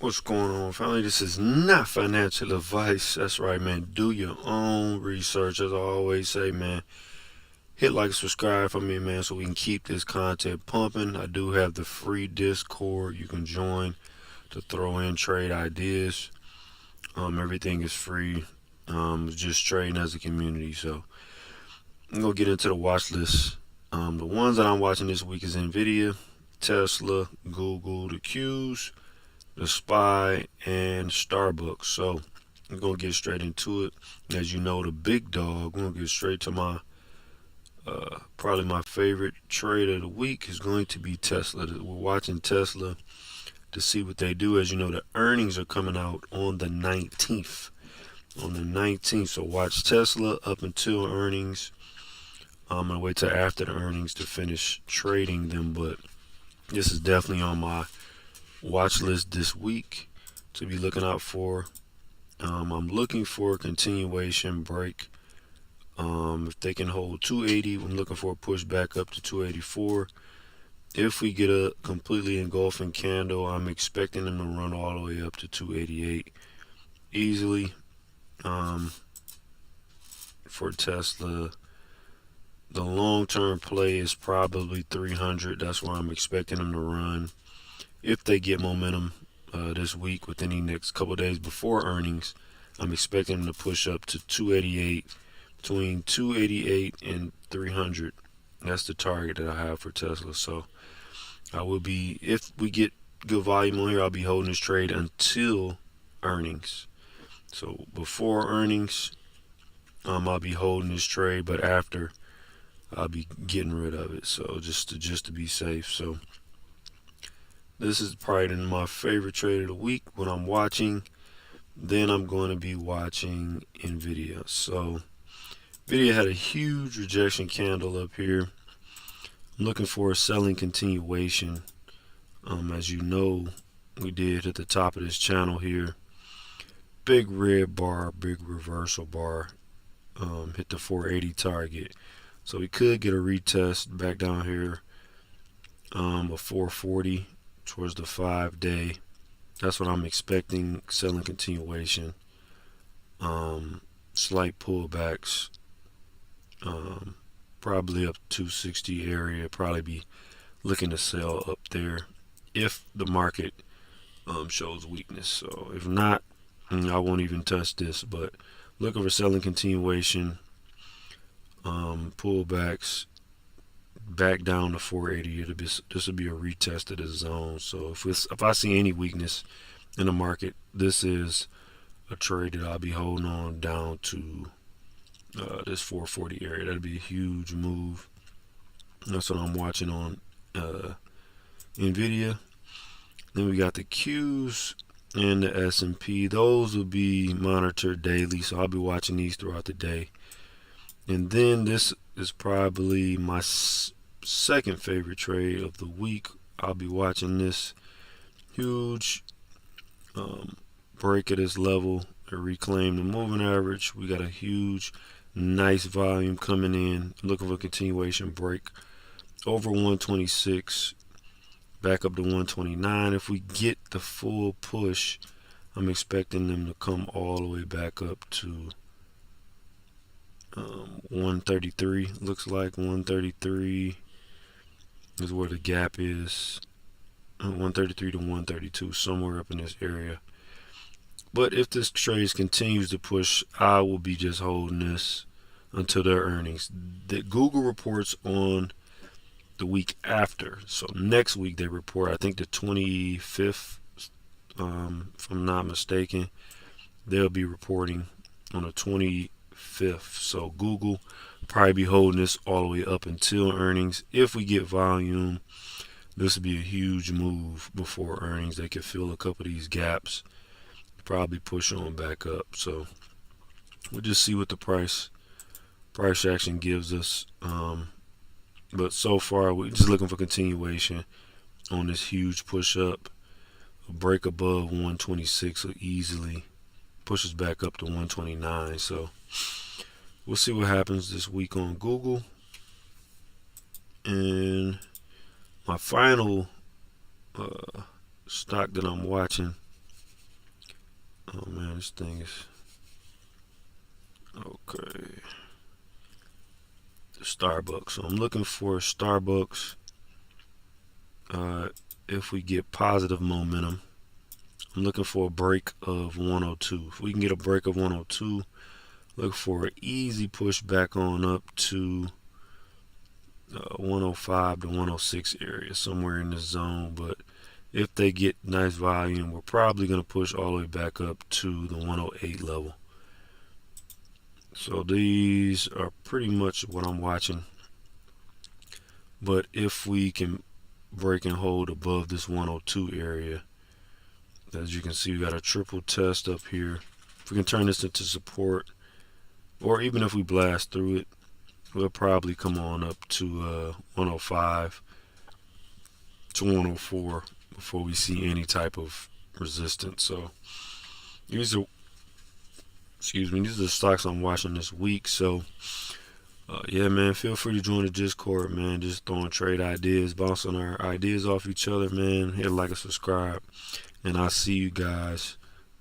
What's going on, family? This is not financial advice. That's right, man. Do your own research. As I always say, man, hit like, subscribe for me, man, so we can keep this content pumping. I do have the free Discord you can join to throw in trade ideas. Everything is free. Just trading as a community. So I'm gonna get into the watch list. The ones that I'm watching this week is Nvidia, Tesla, Google, the Qs, the Spy, and Starbucks. So I'm gonna get straight into it. As you know, the big dog. I'm gonna get straight to my probably my favorite trade of the week is going to be Tesla. We're watching Tesla to see what they do. As you know, the earnings are coming out on the 19th. On the 19th, so watch Tesla up until earnings. I'm gonna wait till after the earnings to finish trading them, but this is definitely on my watch list this week to be looking out for. I'm looking for a continuation break. If they can hold 280, I'm looking for a push back up to 284. If we get a completely engulfing candle, I'm expecting them to run all the way up to 288 easily. For Tesla, the long-term play is probably 300. That's where I'm expecting them to run. If they get momentum this week, within the next couple of days before earnings, I'm expecting them to push up to 288, between 288 and 300. That's the target that I have for Tesla. So I will be, if we get good volume on here, I'll be holding this trade until earnings. So before earnings, I'll be holding this trade, but after, I'll be getting rid of it. So just to be safe. So this is probably my favorite trade of the week when I'm watching. Then I'm going to be watching Nvidia. So Nvidia had a huge rejection candle up here. I'm looking for a selling continuation. As you know, we did at the top of this channel here. Big red bar, big reversal bar. Hit the 480 target. So we could get a retest back down here. A 440 towards the 5-day. That's what I'm expecting. Selling continuation. Slight pullbacks. Probably up 260 area. Probably be looking to sell up there if the market shows weakness. So if not, I won't even touch this. But looking for selling continuation. Pullbacks back down to 480. This will be a retest of the zone. So if I see any weakness in the market, this is a trade that I'll be holding on down to this 440 area. That'll be a huge move. That's what I'm watching on Nvidia. Then we got the Qs and the S&P. Those will be monitored daily, so I'll be watching these throughout the day. And then this is probably my second favorite trade of the week. I'll be watching this huge break at this level to reclaim the moving average. We got a huge, nice volume coming in. Looking for a continuation break over 126, back up to 129. If we get the full push, I'm expecting them to come all the way back up to 133. Looks like 133 is where the gap is. 133 to 132, somewhere up in this area. But if this trade continues to push, I will be just holding this until their earnings. The Google reports on the week after. So next week they report, I think the 25th, if I'm not mistaken. They'll be reporting on the 25th. So Google probably be holding this all the way up until earnings. If we get volume, this would be a huge move before earnings. They could fill a couple of these gaps, probably push on back up. So we'll just see what the price action gives us. But so far, we're just looking for continuation on this huge push up. A break above 126 will easily push us back up to 129. So we'll see what happens this week on Google. And my final stock that I'm watching Oh man, this thing is okay. Starbucks. So I'm looking for Starbucks. If we get positive momentum, I'm looking for a break of 102. If we can get a break of 102, look for an easy push back on up to 105 to 106 area, somewhere in this zone. But if they get nice volume, we're probably going to push all the way back up to the 108 level. So these are pretty much what I'm watching. But if we can break and hold above this 102 area, as you can see, we got a triple test up here. If we can turn this into support, or even if we blast through it, we'll probably come on up to 105 to 104 before we see any type of resistance. So these are the stocks I'm watching this week. So yeah, man, feel free to join the Discord, man. Just throwing trade ideas, bouncing our ideas off each other, man. Hit like and subscribe, and I'll see you guys